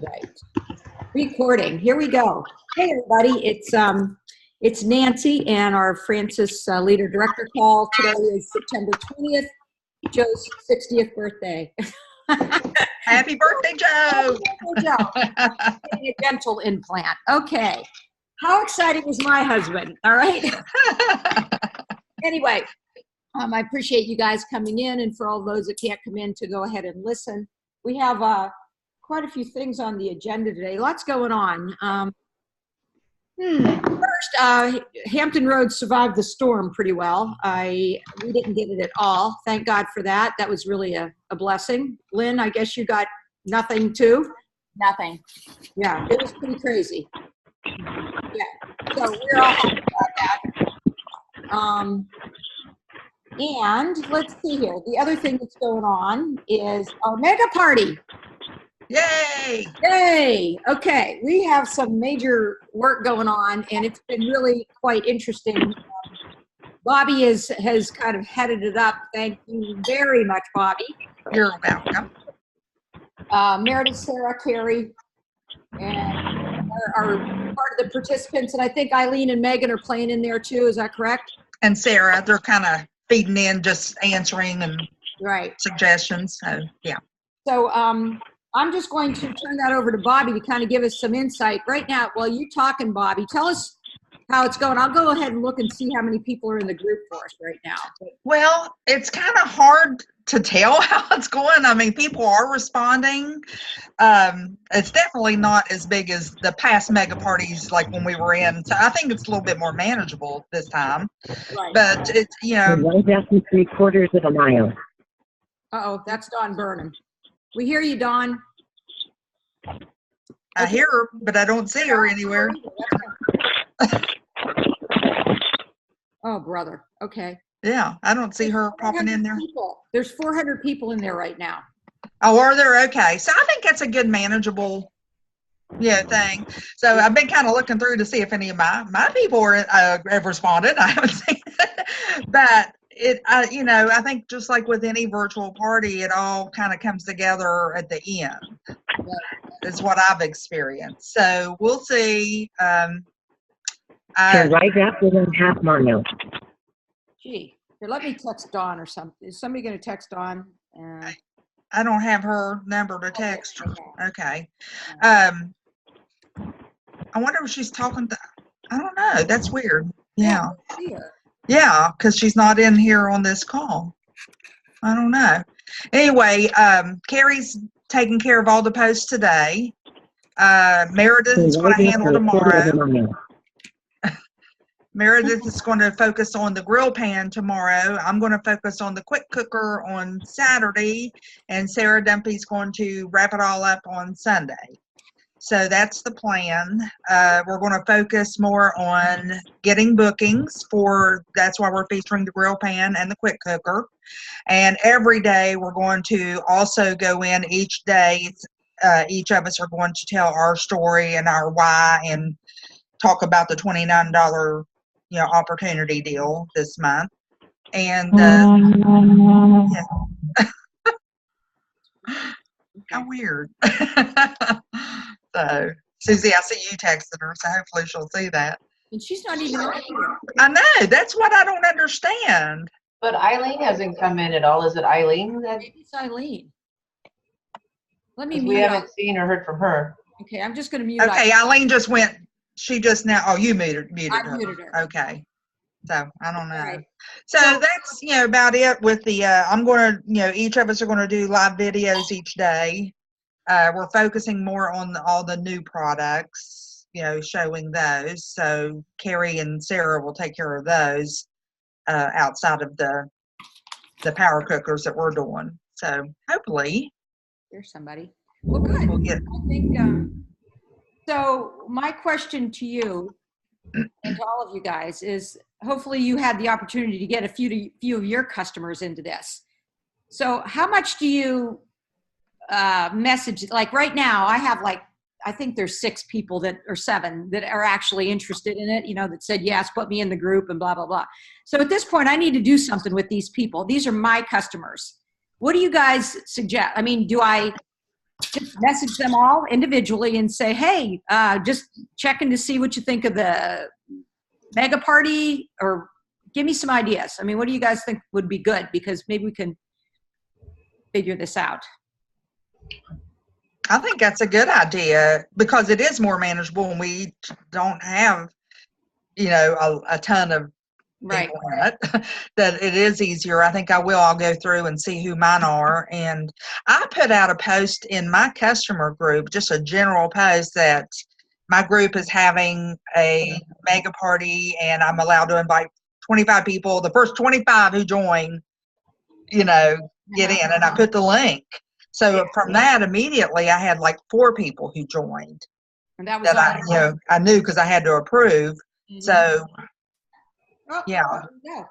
right. Recording. Here we go. Hey, everybody. It's Nancy and our Francis Leader Director call. Today is September 20th, Joe's 60th birthday. Happy birthday, Joe. Happy birthday, Joe. Getting a dental implant. Okay. How exciting is my husband? All right. Anyway, I appreciate you guys coming in, and for all those that can't come in to go ahead and listen. We have quite a few things on the agenda today. Lots going on. First, Hampton Roads survived the storm pretty well. We didn't get it at all. Thank God for that. That was really a blessing. Lynn, I guess you got nothing too? Nothing. Yeah, it was pretty crazy. Yeah, so we're all happy about that. And let's see here. The other thing that's going on is our mega party. Yay! Yay! Okay, we have some major work going on, and it's been really quite interesting. Bobby has kind of headed it up. Thank you very much, Bobby. You're welcome. Meredith, Sarah, Carrie, and are part of the participants, and I think Eileen and Megan are playing in there too. Is that correct? And Sarah, they're kind of feeding in, just answering and suggestions. So yeah. So I'm just going to turn that over to Bobby to kind of give us some insight right now. While you're talking, Bobby, tell us how it's going. I'll go ahead and look and see how many people are in the group for us right now. Well, it's kind of hard to tell how it's going. I mean, people are responding. It's definitely not as big as the past mega parties like when we were in. So I think it's a little bit more manageable this time. Right. But it's, you know. 1.75 miles. Uh-oh, that's Dawn Burnham. We hear you, Dawn. I hear her, but I don't see her anywhere. Oh, brother. Okay. Yeah, I don't see her popping in there. There's 400 people in there right now. Oh, are there? Okay. So I think that's a good manageable thing. So I've been kind of looking through to see if any of my people have responded. I haven't seen it. But I think just like with any virtual party, it all kind of comes together at the end. Is what I've experienced. So we'll see. Turn right after 1.5 miles. Gee, here, let me text Dawn or something. Is somebody going to text Dawn? I don't have her number to text her. Okay. I wonder if she's talking to, I don't know. That's weird. Yeah. Yeah, because she's not in here on this call. I don't know. Anyway, Carrie's taking care of all the posts today. Meredith is going to handle tomorrow. Meredith is going to focus on the grill pan tomorrow. I'm going to focus on the quick cooker on Saturday, and Sarah Dumpy's going to wrap it all up on Sunday. So that's the plan. We're going to focus more on getting bookings that's why we're featuring the grill pan and the quick cooker. And every day we're going to also go in each day. Each of us are going to tell our story and our why and talk about the $29 opportunity deal this month. And how weird. So Susie, I see you texted her, so hopefully she'll see that. And she's not even in here. I know, that's what I don't understand. But Eileen hasn't come in at all. Is it Eileen? Maybe it's Eileen. Let me mute. We haven't seen or heard from her. Okay, I'm just going to mute. Okay, Eileen just went. She just now. Oh, you muted her. Muted her. Okay. So I don't know. Right. So that's about it with the. I'm going to each of us are going to do live videos each day. We're focusing more on all the new products, showing those. So Carrie and Sarah will take care of those outside of the power cookers that we're doing. So hopefully. There's somebody. Well, good. I think. So my question to you and to all of you guys is, hopefully you had the opportunity to get a few of your customers into this. So how much do you message? Like right now, I have I think there's 6 people or 7 that are actually interested in it, that said, yes, put me in the group and blah, blah, blah. So at this point, I need to do something with these people. These are my customers. What do you guys suggest? I mean, do I just message them all individually and say, hey, just checking to see what you think of the mega party, or give me some ideas. I mean, what do you guys think would be good? Because maybe we can figure this out. I think that's a good idea because it is more manageable and we don't have, you know, a ton of Right. people in it, that it is easier. I think I'll go through and see who mine are. And I put out a post in my customer group, just a general post that my group is having a mega party and I'm allowed to invite 25 people. The first 25 who join, you know, get in. And I put the link. So from that, immediately I had like 4 people who joined. And that was That I knew because I had to approve. Mm-hmm. So oh, yeah. The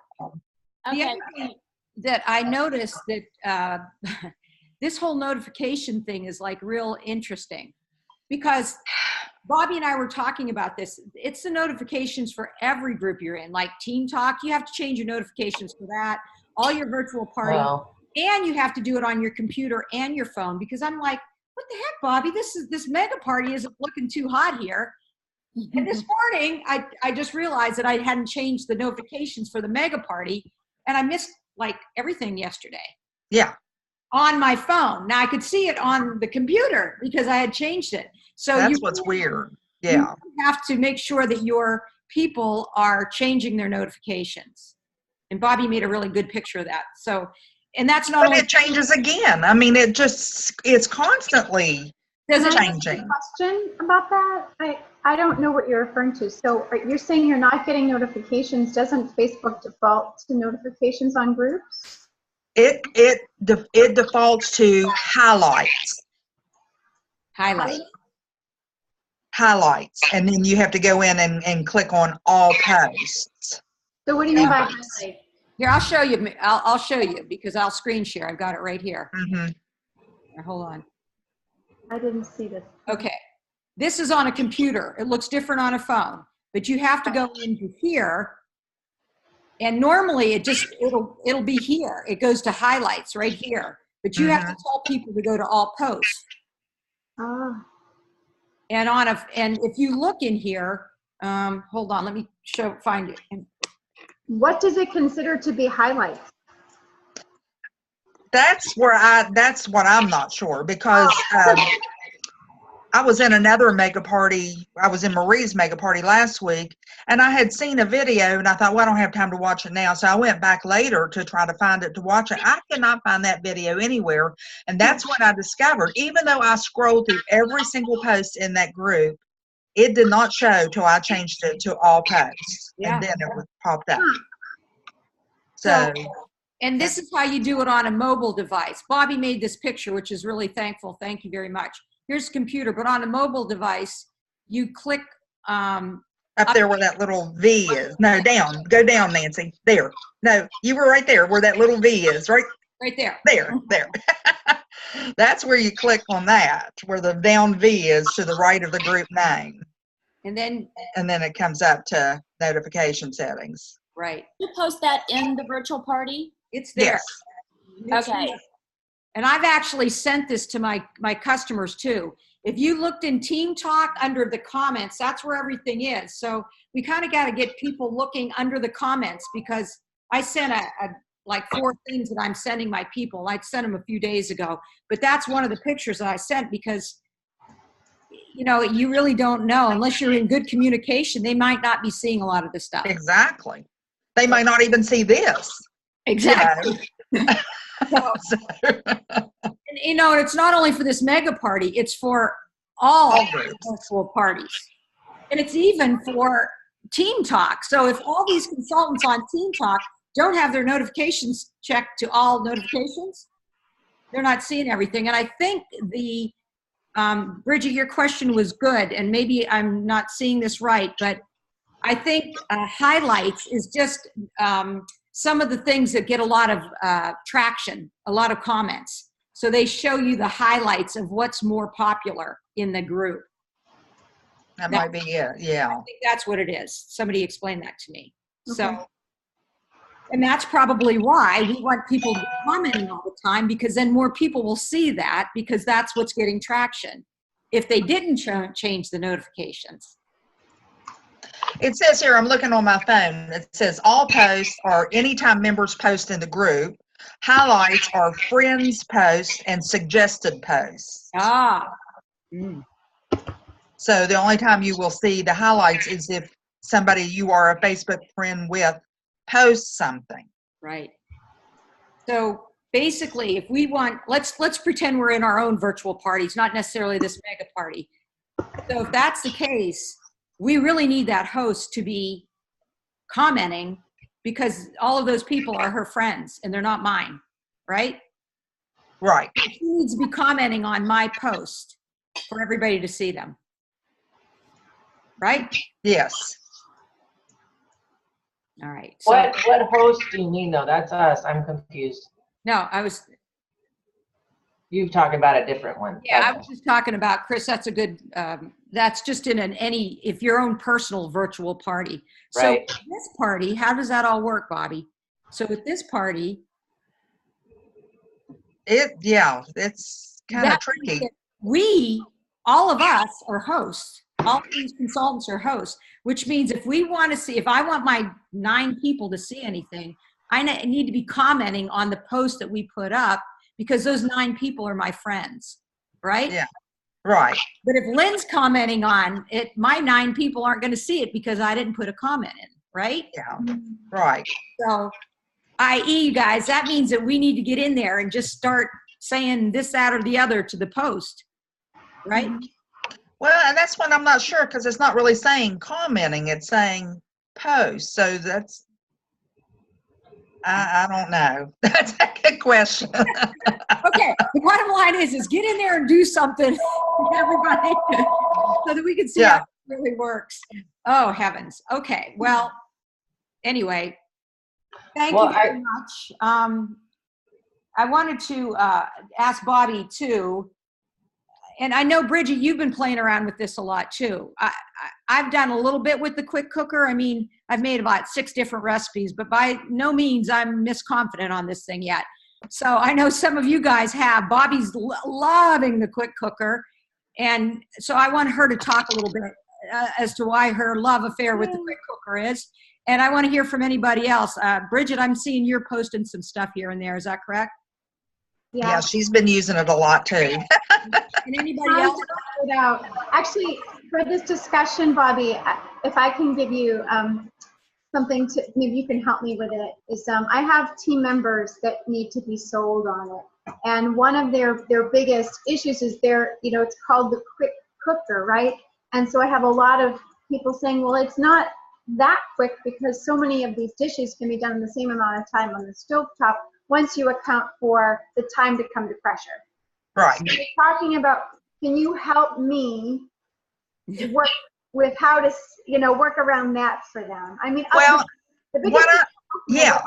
Okay. other thing that I noticed that this whole notification thing is like real interesting, because Bobby and I were talking about this. It's the notifications for every group you're in, like Team Talk. You have to change your notifications for that, all your virtual parties, Wow. and you have to do it on your computer and your phone, because I'm like, what the heck, Bobby? This mega party isn't looking too hot here. And this morning, I just realized that I hadn't changed the notifications for the mega party, and I missed like everything yesterday. Yeah. On my phone. Now I could see it on the computer because I had changed it. So That's you what's weird. you Yeah. have to make sure that your people are changing their notifications. And Bobby made a really good picture of that. So, and that's not But only it changes again. I mean, it's constantly does it changing. Question about that? I don't know what you're referring to. So you're saying you're not getting notifications. Doesn't Facebook default to notifications on groups? It defaults to highlights, and then you have to go in and click on all posts. So what do you mean by highlight? Here, I'll show you. I'll show you because I'll screen share. I've got it right here. Mm-hmm. Here, hold on. I didn't see this. Okay. This is on a computer. It looks different on a phone, but you have to go into here. And normally it'll be here. It goes to highlights right here, but you have to tell people to go to all posts. Ah. And if you look in here, hold on, let me find it. What does it consider to be highlights? That's what I'm not sure, because I was in another mega party. I was in Marie's mega party last week, and I had seen a video, and I thought, well, I don't have time to watch it now. So I went back later to try to find it to watch it. I cannot find that video anywhere. And that's when I discovered, even though I scrolled through every single post in that group, it did not show till I changed it to all posts. Yeah. And then it was popped up. So, and this is how you do it on a mobile device. Bobby made this picture, which is really thankful. Thank you very much. Here's a computer, but on a mobile device, you click up there where that little V is. No, down. Go down, Nancy. There. No, you were right there where that little V is. Right there. There. That's where you click on that, where the down V is to the right of the group name. And then it comes up to notification settings. Right. You post that in the virtual party? It's there. Yes. Okay. And I've actually sent this to my customers too. If you looked in Team Talk under the comments, that's where everything is. So we kind of got to get people looking under the comments, because I sent like 4 things that I'm sending my people. I sent them a few days ago, but that's one of the pictures that I sent, because you know, you really don't know unless you're in good communication. They might not be seeing a lot of this stuff. Exactly. They might not even see this. Exactly. You know? And, you know, it's not only for this mega party, it's for all virtual parties. And it's even for Team Talk. So if all these consultants on Team Talk don't have their notifications checked to all notifications, they're not seeing everything. And I think Bridget, your question was good, and maybe I'm not seeing this right, but I think highlights is just some of the things that get a lot of traction, a lot of comments. So they show you the highlights of what's more popular in the group. That might be it, yeah. I think that's what it is. Somebody explained that to me. Okay. So And that's probably why we want people to be commenting all the time, because then more people will see that, because that's what's getting traction. If they didn't change the notifications. It says here, I'm looking on my phone, it says all posts are anytime members post in the group. Highlights are friends posts and suggested posts. Ah. Mm. So the only time you will see the highlights is if somebody you are a Facebook friend with posts something. Right. So basically, if we want, let's pretend we're in our own virtual parties, not necessarily this mega party. So if that's the case, we really need that host to be commenting, because all of those people are her friends and they're not mine, right? Right. She needs to be commenting on my post for everybody to see them. Right? Yes. All right. So, What host do you mean though? That's us. I'm confused. no, You're talking about a different one. yeah, I was just talking about, Chris, that's a good, that's just in if your own personal virtual party. So Right. this party, how does that all work, Bobby? So with this party, it's kind of that tricky. means that all of us are hosts. All of these consultants are hosts, which means if I want my 9 people to see anything, I need to be commenting on the post that we put up, because those 9 people are my friends, right? Yeah, right. But if Lynn's commenting on it, my 9 people aren't going to see it because I didn't put a comment in, right? Yeah, right. So, i.e., you guys, that means that we need to get in there and just start saying this, that, or the other to the post, right? Well, and that's when I'm not sure, because it's not really saying commenting, it's saying post. So that's, I don't know. That's a good question. Okay, the bottom line is get in there and do something, everybody, so that we can see how it really works. Oh, heavens. Okay, well, anyway, thank you very much. I wanted to ask Bobby, too, and I know, Bridget, you've been playing around with this a lot, too. I've done a little bit with the quick cooker. I mean, I've made about 6 different recipes, but by no means I'm misconfident on this thing yet. So I know some of you guys have. Bobby's loving the quick cooker. And so I want her to talk a little bit as to why her love affair with the quick cooker is. And I want to hear from anybody else. Bridget, I'm seeing you're posting some stuff here and there. Is that correct? Yeah, she's been using it a lot too. And anybody else? Actually, for this discussion, Bobby, if I can give you something to, maybe you can help me with it, is I have team members that need to be sold on it. And one of their biggest issues is it's called the quick cooker, right? And so I have a lot of people saying, well, it's not that quick because so many of these dishes can be done in the same amount of time on the stovetop once you account for the time to come to pressure. Right. So we're talking about, can you help me work with how to, work around that for them? I mean, well, yeah.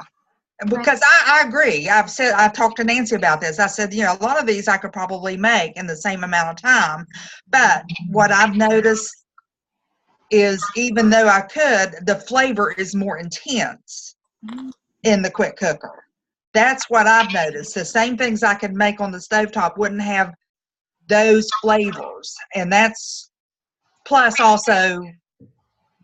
Because I agree. I've talked to Nancy about this. I said, a lot of these I could probably make in the same amount of time. But what I've noticed is even though I could, the flavor is more intense in the quick cooker. That's what I've noticed. The same things I could make on the stovetop wouldn't have those flavors. And that's plus also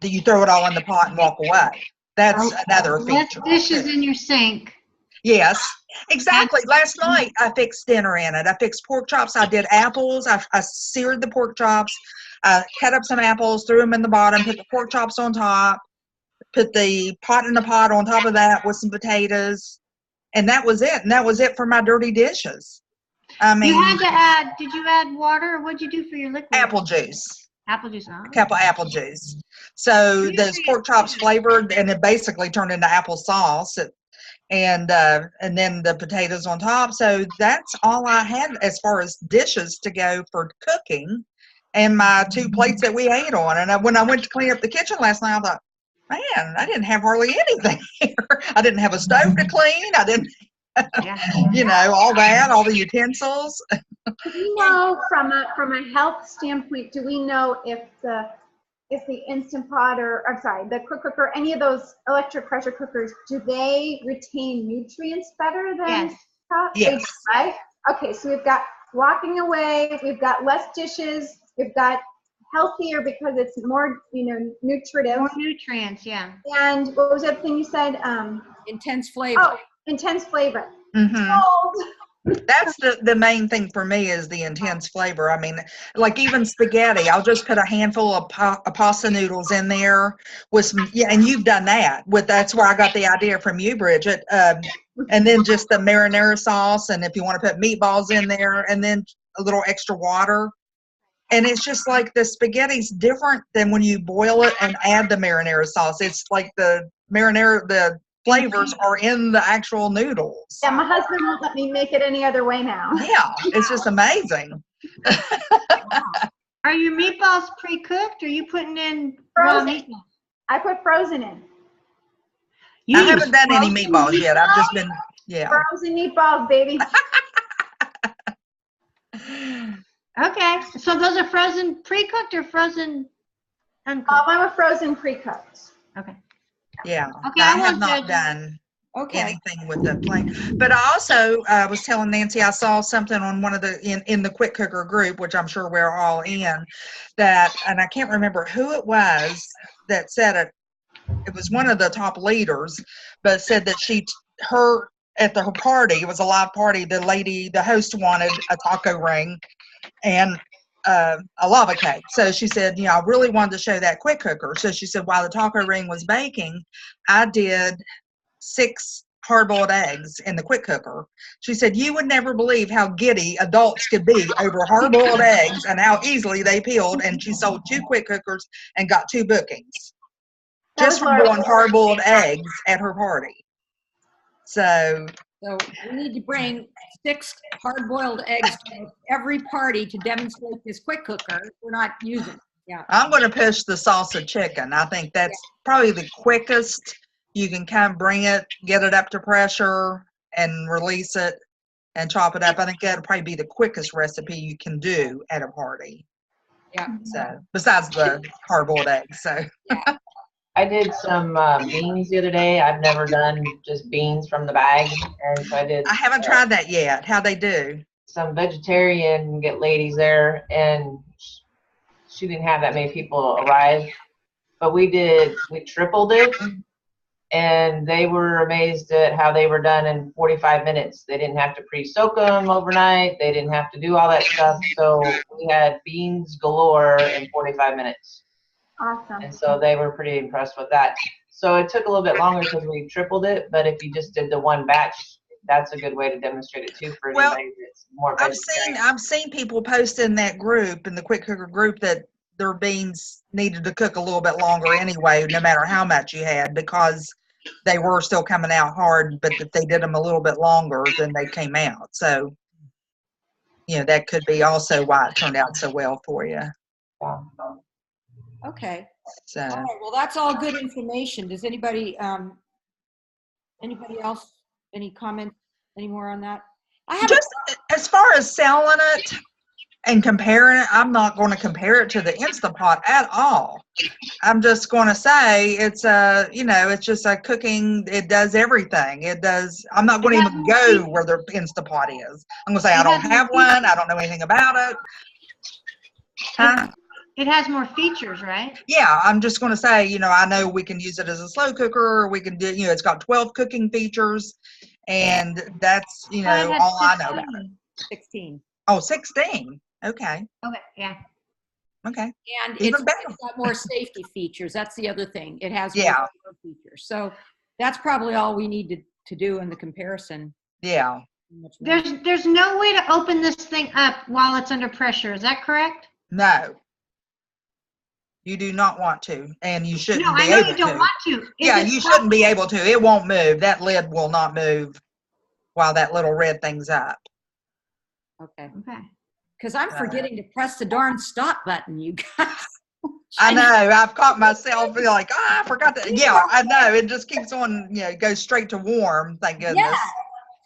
that you throw it all in the pot and walk away. That's another feature. Less dishes in your sink. Yes, exactly. Last night I fixed dinner in it. I fixed pork chops. I did apples. I seared the pork chops. I cut up some apples, threw them in the bottom, put the pork chops on top, put the pot in the pot on top of that with some potatoes. And that was it. And that was it for my dirty dishes. I mean, Did you add water? Or what'd you do for your liquid? apple juice. Apple juice. A cup of apple juice. So those pork chops flavored, and it basically turned into apple sauce, and then the potatoes on top. So that's all I had as far as dishes to go for cooking, and my 2 plates that we ate on. And when I went to clean up the kitchen last night, I thought, man, I didn't have hardly anything here. I didn't have a stove to clean. I didn't, all that, all the utensils. Do we know from a health standpoint, do we know if the is the Instant Pot or, I'm sorry, the quick cooker, any of those electric pressure cookers, do they retain nutrients better than Yes. top? They Yes. do, right? Okay, so we've got walking away, we've got less dishes, we've got healthier because it's more, nutritive. More nutrients, yeah. And what was the other thing you said? Intense flavor. Oh, intense flavor. Mm-hmm. Sold. That's the main thing for me is the intense flavor. I mean, like even spaghetti, I'll just put a handful of pasta noodles in there with some, yeah, and you've done that that's where I got the idea from you, Bridget. And then just the marinara sauce, and if you want to put meatballs in there, and then a little extra water. And it's just like the spaghetti's different than when you boil it and add the marinara sauce. It's like the flavors are in the actual noodles. Yeah, my husband won't let me make it any other way now. Yeah, it's just amazing. Are your meatballs pre-cooked or are you putting in raw Frozen. meatballs? I put frozen in. I haven't done any frozen meatballs yet. I've just been, Frozen meatballs, baby. Okay, so those are frozen pre-cooked or frozen uncooked? Mine were frozen pre-cooked. Okay. yeah. Okay, I I have won't not judge. done Okay. anything with the plain. But I also was telling Nancy I saw something on one of the in the quick cooker group, which I'm sure we're all in, that, and I can't remember who it was that said it. It was one of the top leaders, but said that her party, it was a live party. The host wanted a taco ring and a lava cake. So she said, I really wanted to show that quick cooker. So she said, while the taco ring was baking, I did 6 hard-boiled eggs in the quick cooker. She said, you would never believe how giddy adults could be over hard-boiled eggs and how easily they peeled. And she sold 2 quick cookers and got 2 bookings just from doing hard-boiled eggs at her party. So we need to bring 6 hard-boiled eggs to every party to demonstrate this quick cooker. We're not using it. Yeah. I'm going to push the salsa chicken. I think that's probably the quickest. You can kind of bring it, get it up to pressure, and release it and chop it up. I think that'll probably be the quickest recipe you can do at a party. Yeah. So besides the hard-boiled eggs. So. Yeah. I did some beans the other day. I've never done just beans from the bag, and so I did. I haven't tried that yet. How they do? Some vegetarian ladies there, and she didn't have that many people arrive, but we tripled it, and they were amazed at how they were done in 45 minutes. They didn't have to pre-soak them overnight. They didn't have to do all that stuff. So we had beans galore in 45 minutes. Awesome. And so they were pretty impressed with that. So it took a little bit longer because we tripled it, but if you just did the one batch, that's a good way to demonstrate it too for anybody that's more vegetarian. I've seen people post in that group, in the quick cooker group, that their beans needed to cook a little bit longer anyway, no matter how much you had, because they were still coming out hard, but that they did them a little bit longer than they came out. So, that could be also why it turned out so well for you. Yeah. Okay. So. All right. Well, that's all good information. Does anybody else, any comments, any more on that? Just as far as selling it and comparing it, I'm not going to compare it to the Instant Pot at all. I'm just going to say it's it's just a cooking. It does everything. It does. I'm not going to even go where the Instant Pot is. I'm going to say I don't have one. I don't know anything about it. Huh? It has more features, right? Yeah, I'm just going to say, I know we can use it as a slow cooker. We can do, it's got 12 cooking features, and that's, all I know about it. 16. Oh, 16. Okay. Okay, yeah. Okay. And Even better. It's got more safety features. That's the other thing. It has Yeah. more features. So that's probably all we need to do in the comparison. Yeah. There's no way to open this thing up while it's under pressure. Is that correct? No. You do not want to, and you shouldn't No, be I know able you don't to. want to. Yeah, you shouldn't be able to. It won't move. That lid will not move while that little red thing's up. Okay. Okay. Because I'm forgetting to press the darn stop button, you guys. I know. I've caught myself like, I forgot that. Yeah, I know. It just keeps on, goes straight to warm. Thank goodness. Yeah.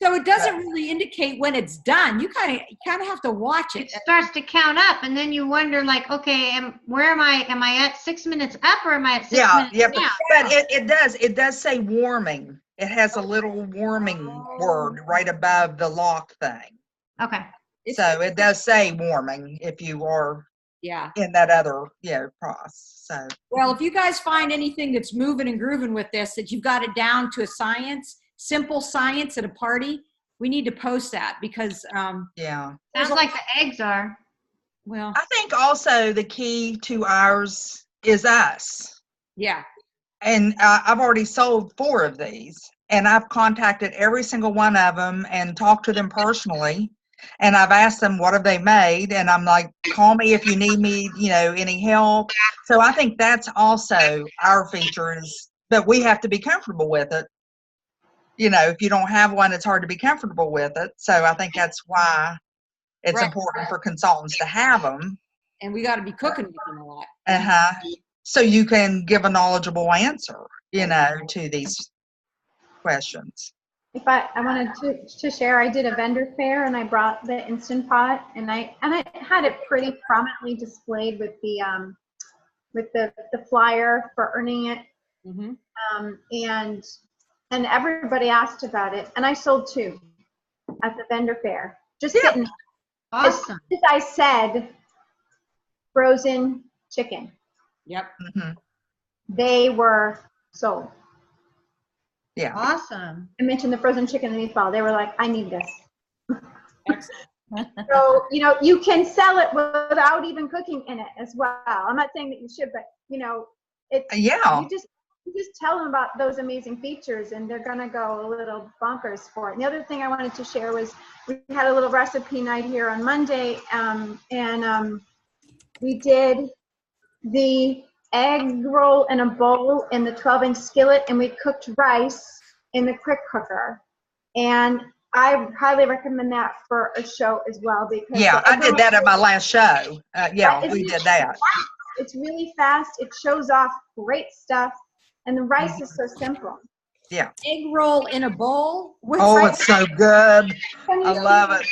So it doesn't really indicate when it's done. You kind of have to watch it. It starts to count up, and then you wonder, like, okay, where am I? Am I at 6 minutes up, or am I at 6 minutes Yeah, down? but it does say warming. It has a little warming word right above the lock thing. Okay. So it does say warming if you are Yeah. in that other, process. So, Well, if you guys find anything that's moving and grooving with this, that you've got it down to a science, simple science at a party, we need to post that because, yeah. Sounds like the eggs are. well, I think also the key to ours is us. yeah. And I've already sold 4 of these, and I've contacted every single one of them and talked to them personally. And I've asked them, what have they made? And I'm like, call me if you need me, any help. So I think that's also our feature is that we have to be comfortable with it. If you don't have one, it's hard to be comfortable with it. So I think that's why it's Right. important for consultants to have them. And we got to be cooking with them a lot. So you can give a knowledgeable answer, to these questions. If I wanted to share, I did a vendor fair and I brought the Instant Pot and I had it pretty prominently displayed with the flyer for earning it. Mm-hmm. And everybody asked about it, and I sold 2 at the vendor fair. Just Yeah. sitting. Awesome. As I said, frozen chicken. Yep. Mm-hmm. They were sold. Yeah. Awesome. I mentioned the frozen chicken and meatball. They were like, I need this. Excellent. So, you can sell it without even cooking in it as well. I'm not saying that you should, but, it's, Yeah. you just tell them about those amazing features and they're going to go a little bonkers for it. And the other thing I wanted to share was we had a little recipe night here on Monday, and we did the egg roll in a bowl in the 12-inch skillet, and we cooked rice in the quick cooker. And I highly recommend that for a show as well because I did that at my last show. We did that. It's really fast. It shows off great stuff, and the rice is so simple. Yeah. Egg roll in a bowl with Oh, rice. it's so good. I love it.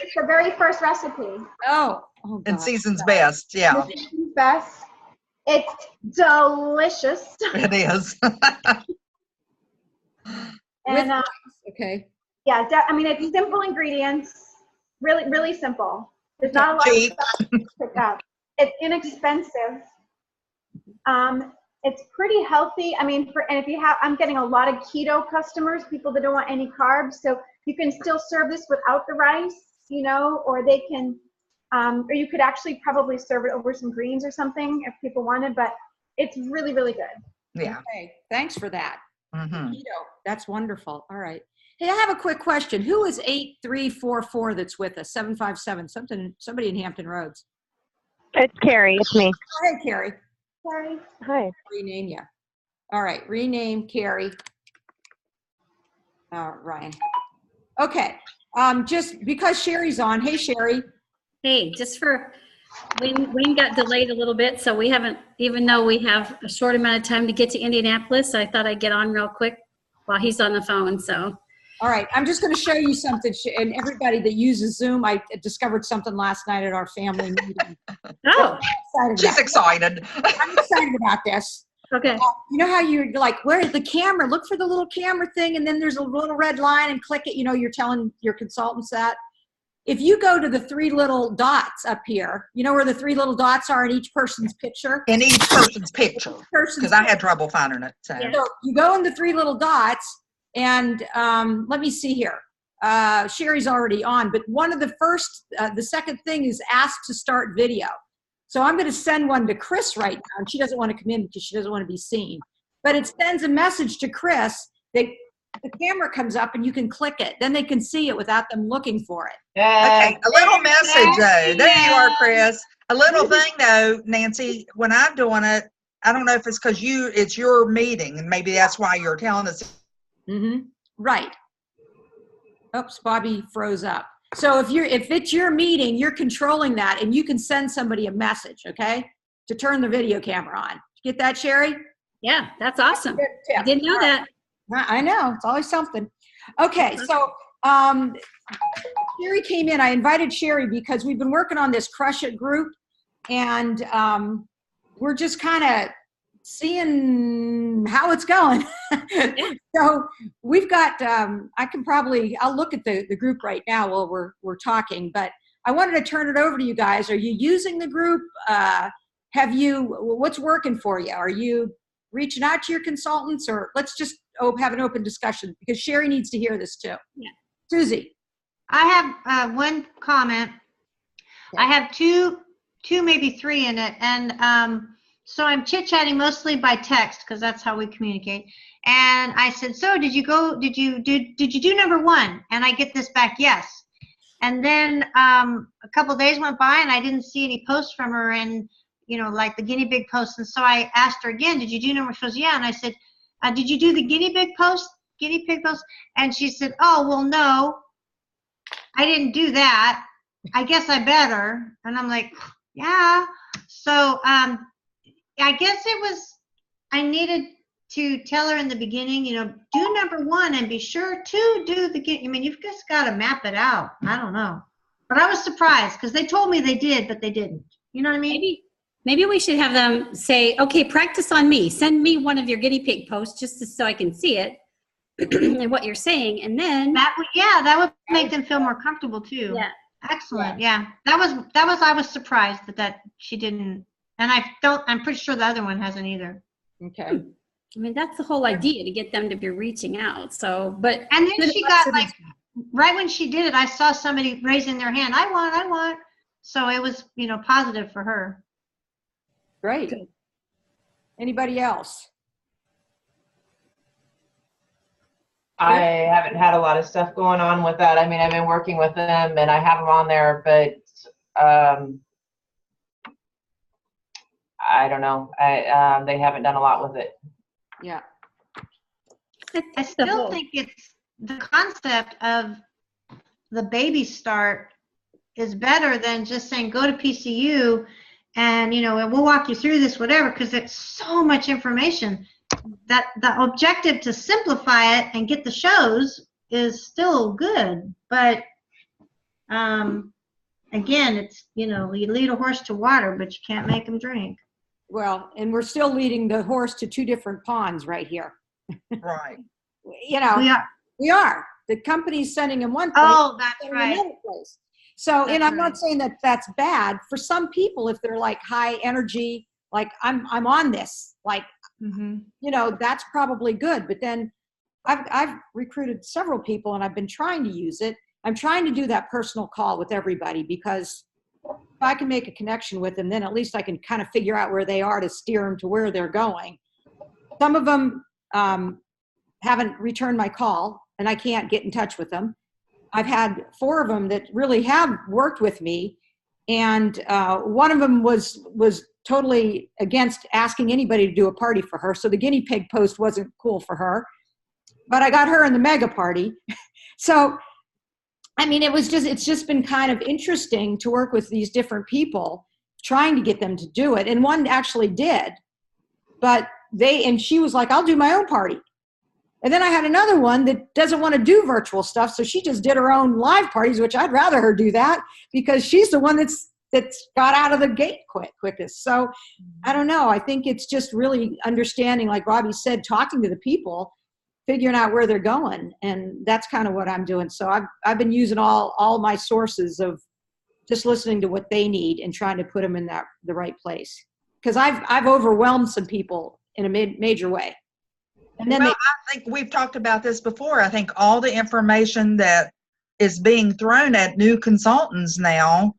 It's the very first recipe. Oh And God. season's best. Yeah, Best. It's delicious. it is. And Okay. yeah, it's simple ingredients. Really, really simple. There's not a lot Cheap. of stuff to pick up. It's inexpensive. It's pretty healthy. I'm getting a lot of keto customers, people that don't want any carbs. So you can still serve this without the rice, or they can, or you could actually probably serve it over some greens or something if people wanted, but it's really, really good. Yeah. Okay. Thanks for that. Mm-hmm. That's wonderful. All right. Hey, I have a quick question. Who is 8344 that's with us? 757, somebody in Hampton Roads. It's Carrie. It's me. Hey, Carrie. Sorry. Hi. Rename you. All right. Rename Carrie. Ryan. Okay. Just because Sherry's on. Hey, Sherry. Hey, Wayne got delayed a little bit, so we haven't, even though we have a short amount of time to get to Indianapolis, I thought I'd get on real quick while he's on the phone, so. All right. I'm just going to show you something. And everybody that uses Zoom, I discovered something last night at our family meeting. Oh, She's excited. I'm excited about this. okay. You know how you're like, where's the camera? Look for the little camera thing, and then there's a little red line and click it. You're telling your consultants that. If you go to the 3 little dots up here, you know where the 3 little dots are in each person's picture? In each person's picture. Because I had trouble finding it. So. So you go in the 3 little dots, and let me see here. Sherry's already on, but one of the the second thing is ask to start video. So I'm going to send one to Chris right now, and she doesn't want to come in because she doesn't want to be seen. But it sends a message to Chris that the camera comes up and you can click it. Then they can see it without them looking for it. Okay, a little message though. There you are, Chris. A little thing though, Nancy, when I'm doing it, I don't know if it's because it's your meeting and maybe that's why you're telling us. Mm-hmm. Right. Oops, Bobby froze up. So if it's your meeting, you're controlling that and you can send somebody a message, okay, to turn the video camera on. Get that, Sherry? Yeah, that's awesome. Yeah. I didn't know that. I know, it's always something. Okay, so Sherry came in. I invited Sherry because we've been working on this Crush It group, and we're just kind of seeing how it's going. So we've got, I'll look at the group right now while we're talking, but I wanted to turn it over to you guys. Are you using the group? What's working for you? Are you reaching out to your consultants, or let's just have an open discussion because Sherry needs to hear this too. Yeah. Susie. I have one comment. Yeah. I have two, maybe three in it. And so I'm chit-chatting mostly by text because that's how we communicate. And I said, so did you do number 1? And I get this back, yes. And then a couple days went by and I didn't see any posts from her, and like the guinea pig post. And so I asked her again, did you do number? She goes, yeah. And I said, did you do the guinea pig post? And she said, oh, well, no, I didn't do that. I guess I better. And I'm like, yeah. So I guess I needed to tell her in the beginning, do number 1 and be sure to do the, you've just got to map it out. I don't know. But I was surprised because they told me they did, but they didn't. You know what I mean? Maybe we should have them say, okay, practice on me. Send me one of your guinea pig posts just so I can see it and what you're saying. And then that would make them feel more comfortable too. Yeah. Excellent. Yeah. That was, I was surprised that she didn't, and I'm pretty sure the other one hasn't either. Okay. That's the whole idea, to get them to be reaching out. So, but. And then she got right when she did it, I saw somebody raising their hand. I want. So it was, positive for her. Great. Anybody else? I haven't had a lot of stuff going on with that. I've been working with them and I have them on there, but I don't know. They haven't done a lot with it. Yeah. I still think it's the concept of the baby start is better than just saying go to PCU and we'll walk you through this, whatever, because it's so much information that the objective to simplify it and get the shows is still good. But again, it's you lead a horse to water, but you can't make him drink. Well, and we're still leading the horse to 2 different ponds right here. Right. We are. The company's sending him one place. Oh, that's right. Another place. So, and I'm not saying that that's bad for some people if they're like high energy, like I'm on this, like, that's probably good. But then I've recruited several people and I've been trying to use it. I'm trying to do that personal call with everybody because if I can make a connection with them, then at least I can kind of figure out where they are to steer them to where they're going. Some of them haven't returned my call and I can't get in touch with them. I've had 4 of them that really have worked with me, and one of them was totally against asking anybody to do a party for her, so the guinea pig post wasn't cool for her, but I got her in the mega party. So it's just been kind of interesting to work with these different people trying to get them to do it, and one actually did, but she was like, I'll do my own party. And then I had another one that doesn't want to do virtual stuff, so she just did her own live parties, which I'd rather her do that because she's the one that's got out of the gate quickest. So I don't know. I think it's just really understanding, like Bobby said, talking to the people, figuring out where they're going, and that's kind of what I'm doing. So I've been using all my sources of just listening to what they need and trying to put them in the right place, because I've overwhelmed some people in a major way. And then I think we've talked about this before. I think all the information that is being thrown at new consultants now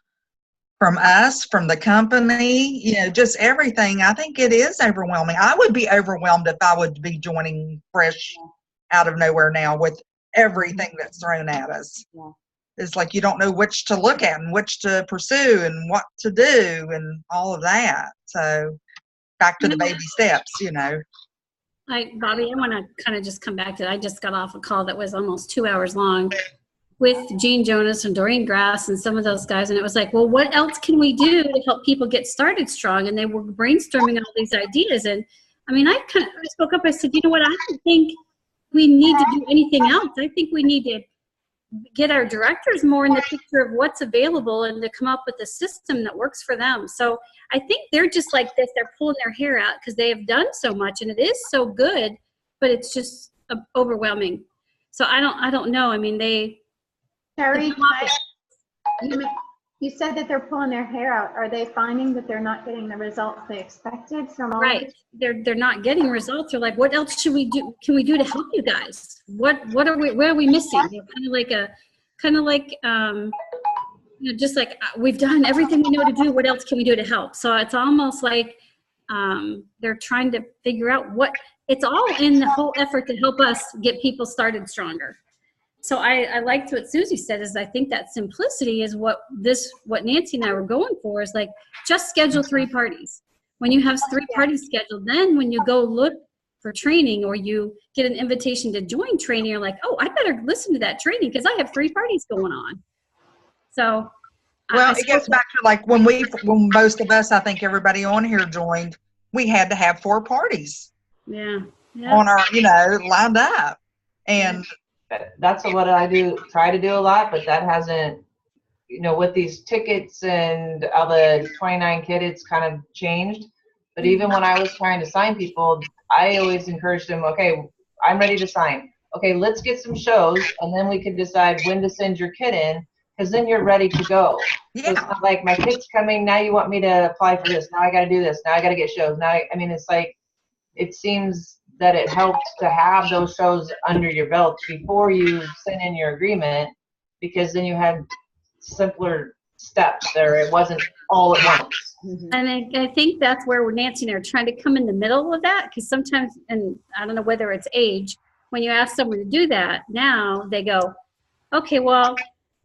from us, from the company, just everything, I think it is overwhelming. I would be overwhelmed if I would be joining fresh out of nowhere now with everything that's thrown at us. Yeah. It's like you don't know which to look at and which to pursue and what to do and all of that. So back to the baby steps, Bobby, I want to kind of just come back to that. I just got off a call that was almost 2 hours long with Gene Jonas and Doreen Grass and some of those guys. And it was like, well, what else can we do to help people get started strong? And they were brainstorming all these ideas. And I spoke up. I said, you know what? I don't think we need to do anything else. I think we need to get our directors more in the picture of what's available and to come up with a system that works for them. So I think they're just like this. They're pulling their hair out because they have done so much and it is so good, but it's just overwhelming. So I don't know. I mean, Terry, you said that they're pulling their hair out. Are they finding that they're not getting the results they expected from all of right. this? They're not getting results. They're like, what else should we do? Can we do to help you guys? Where are we missing? They're kind of like just like we've done everything we know to do. What else can we do to help? So it's almost like they're trying to figure out it's all in the whole effort to help us get people started stronger. So I liked what Susie said is I think that simplicity is what Nancy and I were going for is like, just schedule 3 parties. When you have 3 parties scheduled, then when you go look for training or you get an invitation to join training, you're like, oh, I better listen to that training because I have 3 parties going on. So. Well, it gets back to like when most of us, I think everybody on here joined, we had to have 4 parties. Yeah. On our, lined up. And that's what I try to do a lot, but that hasn't, with these tickets and all the 29 kids, it's kind of changed. But even when I was trying to sign people, I always encouraged them, okay, I'm ready to sign. Okay, let's get some shows, and then we can decide when to send your kid in, because then you're ready to go. Yeah. So it's not like my kid's coming, now you want me to apply for this, now I got to do this, now I got to get shows. It's like, it seems that it helps to have those shows under your belt before you send in your agreement, because then you had simpler steps there. It wasn't all at once. And I think that's where Nancy and I are trying to come in the middle of that, because sometimes, and I don't know whether it's age, when you ask someone to do that, now they go, okay, well,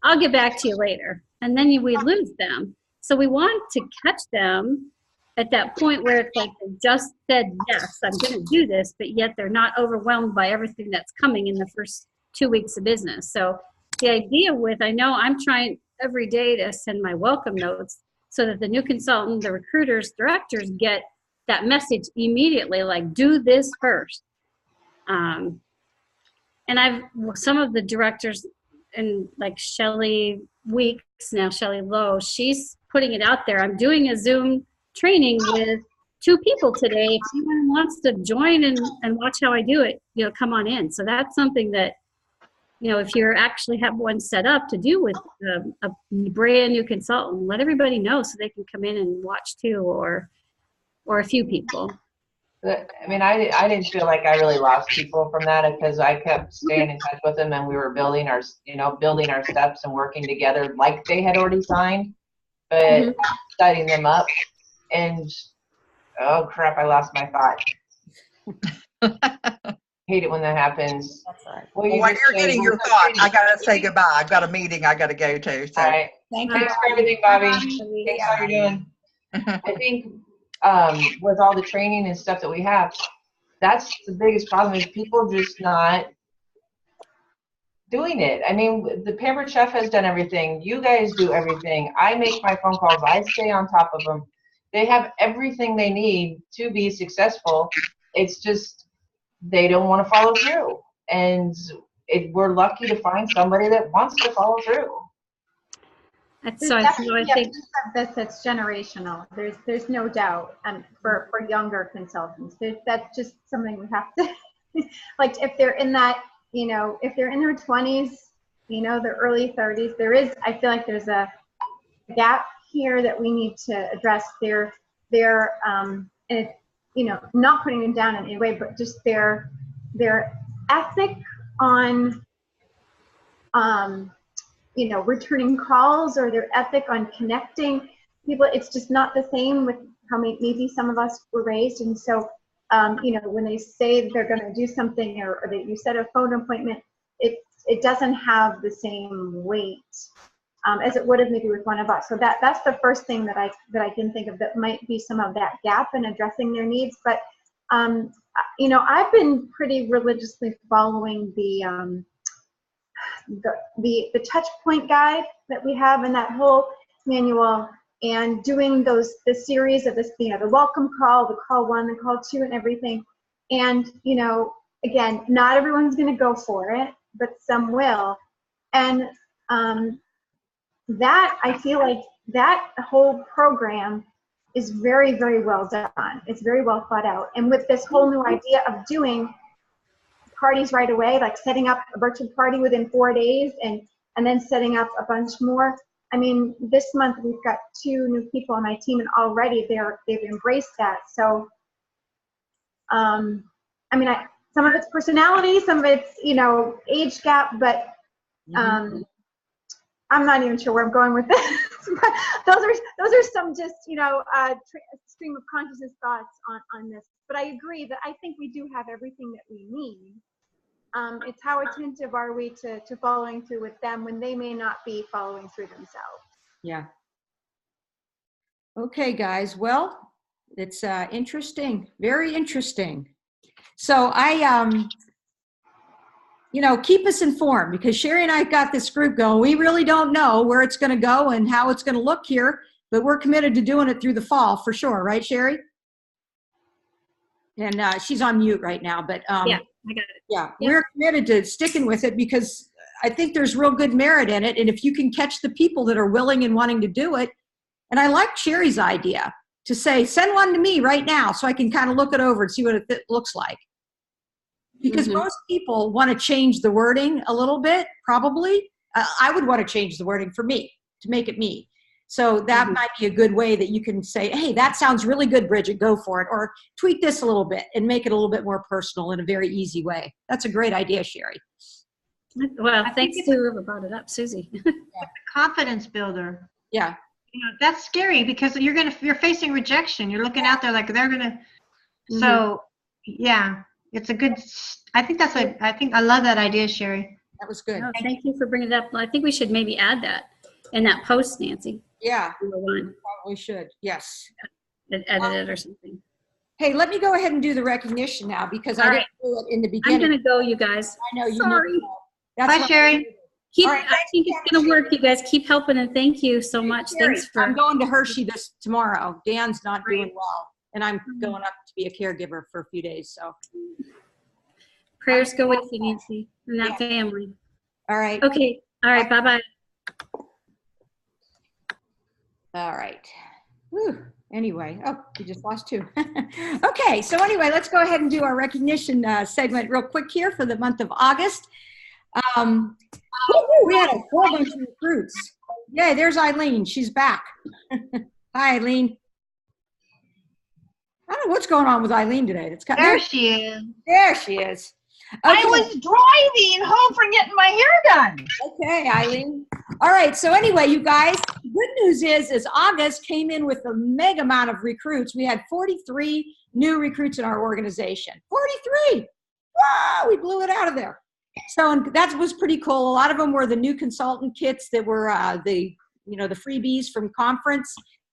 I'll get back to you later. And then we lose them. So we want to catch them at that point where it's like they just said, yes, I'm going to do this, but yet they're not overwhelmed by everything that's coming in the first 2 weeks of business. So the idea I know I'm trying every day to send my welcome notes so that the new consultant, the recruiters, directors get that message immediately, like, do this first. And some of the directors, and like Shelly Weeks now, Shelly Lowe, she's putting it out there. I'm doing a Zoom training with 2 people today. If anyone wants to join and watch how I do it, come on in. So that's something that, if you actually have one set up to do with a brand new consultant, let everybody know so they can come in and watch too, or a few people. I didn't feel like I really lost people from that, because I kept staying in touch with them, and we were building our steps and working together like they had already signed, but setting them up. And oh crap, I lost my thought. Hate it when that happens. That's all right. Well, while you're getting your thought, I gotta say goodbye. I've got a meeting I gotta go to. So. All right. Thank you. Thanks for everything, Bobby. Thanks for all you're doing. I think with all the training and stuff that we have, that's the biggest problem, is people just not doing it. The Pampered Chef has done everything. You guys do everything. I make my phone calls. I stay on top of them. They have everything they need to be successful. It's just they don't want to follow through. And we're lucky to find somebody that wants to follow through. There's definitely a piece of this that's generational. There's no doubt, and for younger consultants, that's just something we have to like. If they're in that, if they're in their 20s, their early 30s, I feel like there's a gap here that we need to address. And not putting them down in any way, but just their ethic on returning calls, or their ethic on connecting people. It's just not the same with how maybe some of us were raised. And so, when they say they're going to do something, or that you set a phone appointment, it doesn't have the same weight as it would have maybe with one of us. So that's the first thing that I can think of that might be some of that gap in addressing their needs. But I've been pretty religiously following the touch point guide that we have in that whole manual, and doing the series of this, the welcome call, the call 1, the call 2, and everything. And again, not everyone's going to go for it, but some will. And that, I feel like that whole program is very, very well done. It's very well thought out. And with this whole new idea of doing parties right away, like setting up a virtual party within 4 days and then setting up a bunch more. I mean, this month we've got 2 new people on my team, and already they've embraced that. So, I mean, some of it's personality, some of it's, you know, age gap, but I'm not even sure where I'm going with this. But those are some just, you know, stream of consciousness thoughts on this. But I agree that I think we do have everything that we need. It's how attentive are we to following through with them when they may not be following through themselves. Yeah. Okay, guys. Well, it's interesting, very interesting. So you know, keep us informed, because Sherry and I got this group going. We really don't know where it's going to go and how it's going to look here, but we're committed to doing it through the fall for sure. Right, Sherry? And she's on mute right now, but Yeah, I got it. yeah, Yeah. we're committed to sticking with it because I think there's real good merit in it. And if you can catch the people that are willing and wanting to do it, and I like Sherry's idea to say, send one to me right now so I can kind of look it over and see what it looks like. Because most people want to change the wording a little bit, probably. I would want to change the wording for me, to make it me. So that might be a good way that you can say, hey, that sounds really good, Bridget, go for it. Or tweak this a little bit and make it a little bit more personal in a very easy way. That's a great idea, Sherry. Well, thanks to whoever brought it up, Susie. Confidence builder. Yeah. You know, that's scary because you're facing rejection. You're looking out there like they're gonna. So yeah, it's a good. I think I love that idea, Sherry. That was good. No, thank you for bringing it up. I think we should maybe add that in that post, Nancy. Yeah, Number 1. probably should. Yes. Edit it or something. Hey, let me go ahead and do the recognition now because I didn't do it in the I'm beginning. gonna go, you guys. I know you. Sorry. Need to know. That's Bye, why- Sherry. All right, I think it's gonna work. You guys keep helping, and thank you so much. Sherry, Thanks for. I'm going to Hershey this tomorrow. Dan's not doing well, and I'm going up to be a caregiver for a few days. So Prayers go with you, Nancy, and that family. all right. Okay. All right. Bye-bye. All right. Whew. Anyway, oh, we just lost 2. Okay, so anyway, let's go ahead and do our recognition segment real quick here for the month of August. We had a whole bunch of recruits. Yay, there's Eileen. She's back. Hi, Eileen. I don't know what's going on with Eileen today. There she is. There she is. I was driving home from getting my hair done. Okay, Eileen. All right, so anyway, you guys, the good news is August came in with a mega amount of recruits. We had 43 new recruits in our organization. 43! Wow, we blew it out of there. So that was pretty cool. A lot of them were the new consultant kits that were the freebies from conference.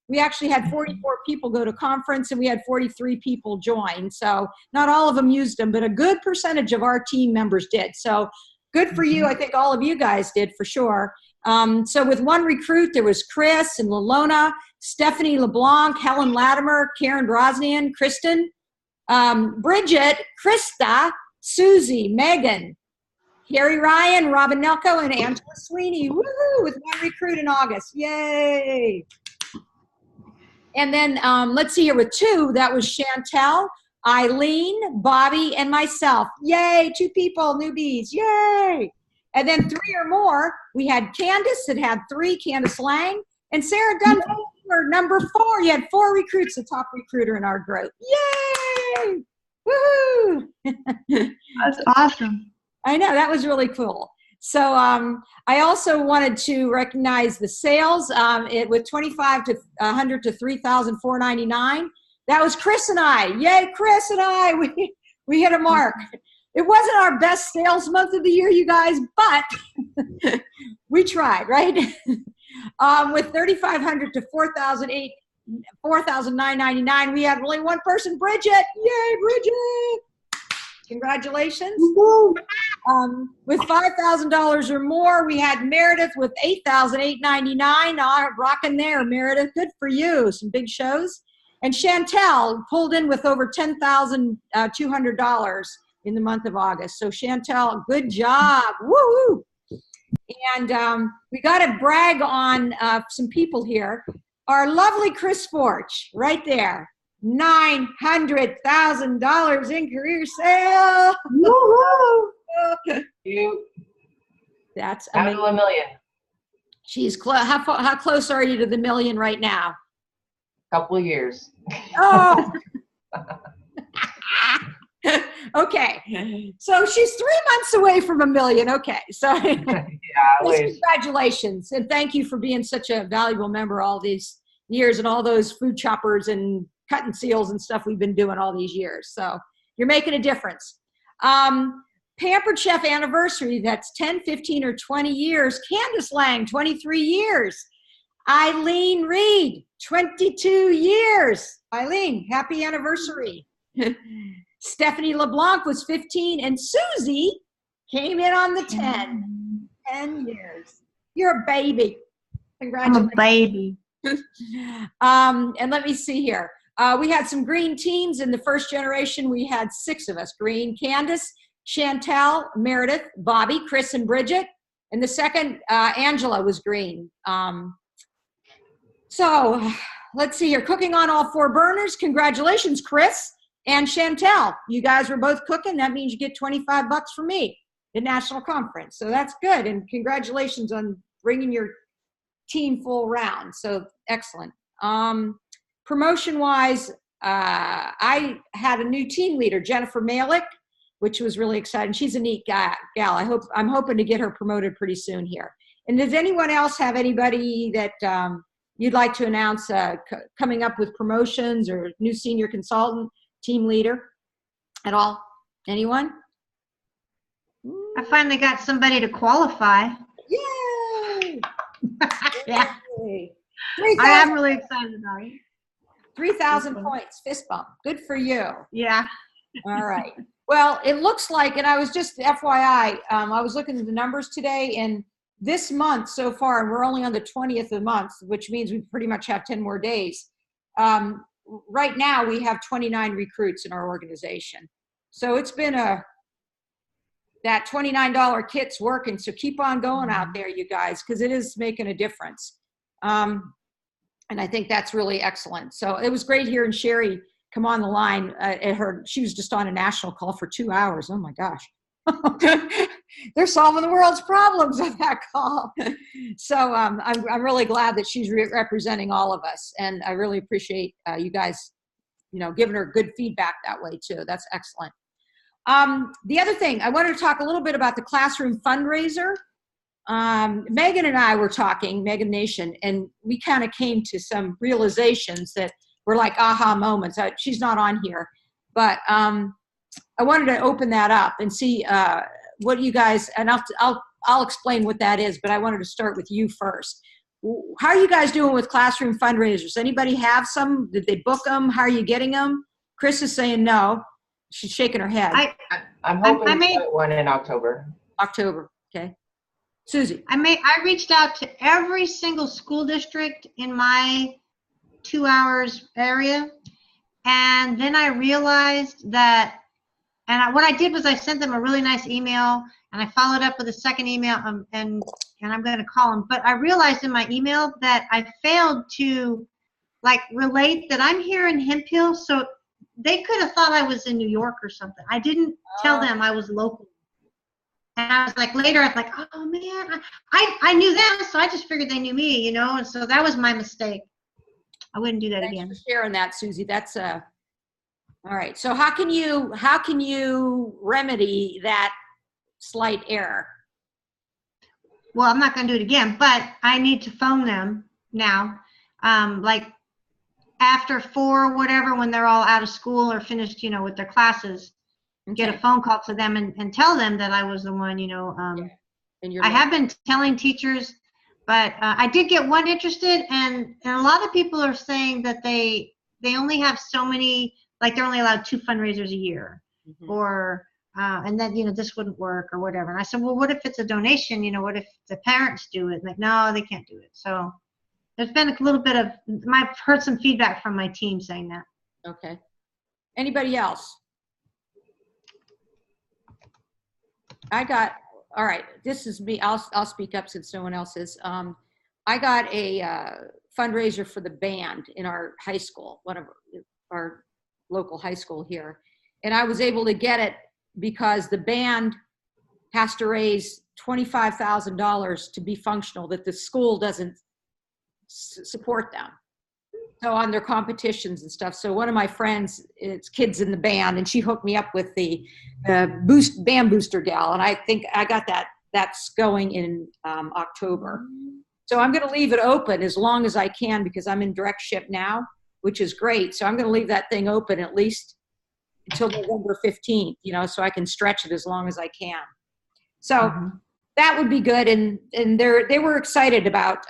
We actually had 44 people go to conference and we had 43 people join. So not all of them used them, but a good percentage of our team members did. So good for you. I think all of you guys did for sure. So with one recruit, there was Chris and Lalona, Stephanie LeBlanc, Helen Latimer, Karen Brosnian, Kristen, Bridget, Krista, Susie, Megan, Carrie Ryan, Robin Nelko, and Angela Sweeney. Woohoo! With one recruit in August. Yay! And then let's see here with 2, that was Chantel, Eileen, Bobby, and myself. Yay, 2 people, newbies, yay. And then 3 or more, we had Candace that had 3, Candace Lang, and Sarah Dunn for number 4. You had 4 recruits, the top recruiter in our group. Yay! Woohoo! That's awesome. I know, that was really cool. So I also wanted to recognize the sales with 25 to 100 to 3,499. That was Chris and I. Yay, Chris and I. We hit a mark. It wasn't our best sales month of the year, you guys, but we tried, right? With 3,500 to 4,999, we had only one person, Bridget. Yay, Bridget! Congratulations. With $5,000 or more, we had Meredith with $8,899. Rocking there, Meredith. Good for you. Some big shows. And Chantel pulled in with over $10,200 in the month of August. So Chantel, good job. Woo-hoo. And we got to brag on some people here. Our lovely Chris Forch, right there. $900,000 in career sale. You That's out amazing. of $1 million. She's how close are you to the million right now? Couple of years. Oh. Okay. So she's 3 months away from $1 million. Okay. So congratulations. And thank you for being such a valuable member all these years and all those food choppers and cutting seals and stuff we've been doing all these years. So you're making a difference. Pampered Chef anniversary, that's 10, 15, or 20 years. Candace Lang, 23 years. Eileen Reed, 22 years. Eileen, happy anniversary. Stephanie LeBlanc was 15, and Susie came in on the 10. 10 years. You're a baby. Congratulations. I'm a baby. And let me see here. We had some green teams in the first generation. We had 6 of us green. Candace, Chantel, Meredith, Bobby, Chris, and Bridget. And the second, Angela was green. So let's see here. Cooking on all 4 burners. Congratulations, Chris and Chantel. You guys were both cooking. That means you get $25 from me at National Conference. So that's good. And congratulations on bringing your team full round. So excellent. Promotion-wise, I had a new team leader, Jennifer Malik, which was really exciting. She's a neat gal. I'm hoping to get her promoted pretty soon here. And does anyone else have anybody that you'd like to announce coming up with promotions or new senior consultant, team leader at all? Anyone? I finally got somebody to qualify. Yay! Yeah. Yay. I am really excited about it. 3,000 points, fist bump. Good for you. Yeah. All right. Well, it looks like, and I was just FYI, I was looking at the numbers today, and this month so far, and we're only on the 20th of the month, which means we pretty much have 10 more days. Right now, we have 29 recruits in our organization. So it's been that $29 kit's working. So keep on going out there, you guys, because it is making a difference. And I think that's really excellent. So it was great hearing Sherry come on the line. She was just on a national call for 2 hours. Oh my gosh. They're solving the world's problems on that call. So I'm really glad that she's representing all of us. And I really appreciate you guys, giving her good feedback that way too. That's excellent. The other thing, I wanted to talk a little bit about the classroom fundraiser. Megan and I were talking, Megan Nation, and we kind of came to some realizations that were like aha moments. She's not on here, but I wanted to open that up and see what you guys, and I'll explain what that is, but I wanted to start with you first. How are you guys doing with classroom fundraisers? Anybody have some? Did they book them? How are you getting them? Chris is saying no. She's shaking her head. I'm hoping to start one in October. October, okay. Susie. I reached out to every single school district in my 2 hours area. And then I realized that, what I did was I sent them a really nice email, and I followed up with a second email, and I'm going to call them. But I realized in my email that I failed to relate that I'm here in Hemp Hill, so they could have thought I was in New York or something. I didn't tell them I was local. And I was later I was like, oh man, I knew them, so I just figured they knew me, and so that was my mistake. I wouldn't do that again. Thanks for sharing that, Susie. That's all right. So how can you remedy that slight error? Well, I'm not going to do it again, but I need to phone them now. After 4 or whatever, when they're all out of school or finished, with their classes, get a phone call to them and tell them that I was the one, I have been telling teachers, but I did get one interested, and a lot of people are saying that they only have so many, they're only allowed 2 fundraisers a year, or and then this wouldn't work or whatever. And I said, well, what if it's a donation? What if the parents do it? No, they can't do it. So there's been a little bit of, I've heard some feedback from my team saying that. Okay. Anybody else? I got all right, this is me. I'll speak up since no one else is. I got a fundraiser for the band in our high school, one of our local high school here. And I was able to get it because the band has to raise $25,000 to be functional, that the school doesn't support them. So on their competitions and stuff. So one of my friends, it's kids in the band, and she hooked me up with the band booster gal. And I think I got that's going in October. So I'm going to leave it open as long as I can because I'm in direct ship now, which is great. So I'm going to leave that thing open at least until November 15th, you know, so I can stretch it as long as I can. So that would be good. And they were excited about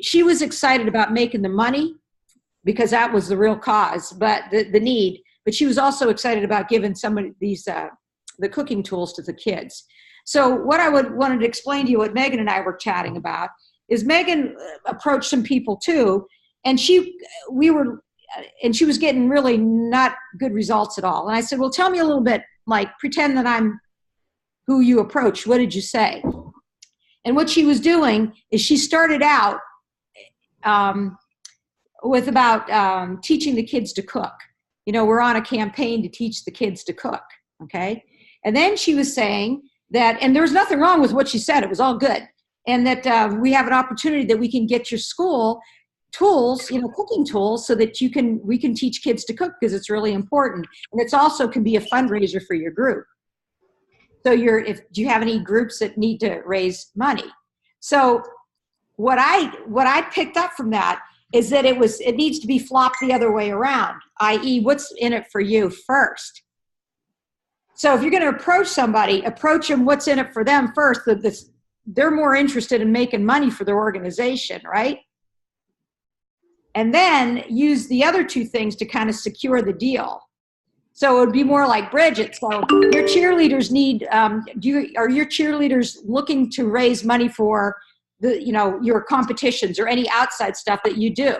she was excited about making the money because that was the real cause, but the need, but she was also excited about giving some of these, the cooking tools to the kids. So what I wanted to explain to you, what Megan and I were chatting about, is Megan approached some people too, and she was getting really not good results at all. And I said, well, tell me a little bit, like pretend that I'm who you approached. What did you say? And what she was doing is she started out with about teaching the kids to cook. You know, we're on a campaign to teach the kids to cook, okay? And then she was saying that, and there was nothing wrong with what she said, it was all good, and that we have an opportunity that we can get your school tools, you know, cooking tools, so that we can teach kids to cook because it's really important. And it's also can be a fundraiser for your group. So do you have any groups that need to raise money? So what I picked up from that is that it needs to be flopped the other way around, i.e. what's in it for you first. So if you're going to approach somebody, approach them what's in it for them first. They're more interested in making money for their organization, right? And then use the other two things to kind of secure the deal. So it would be more like Bridget. So your cheerleaders need, are your cheerleaders looking to raise money for your competitions or any outside stuff that you do?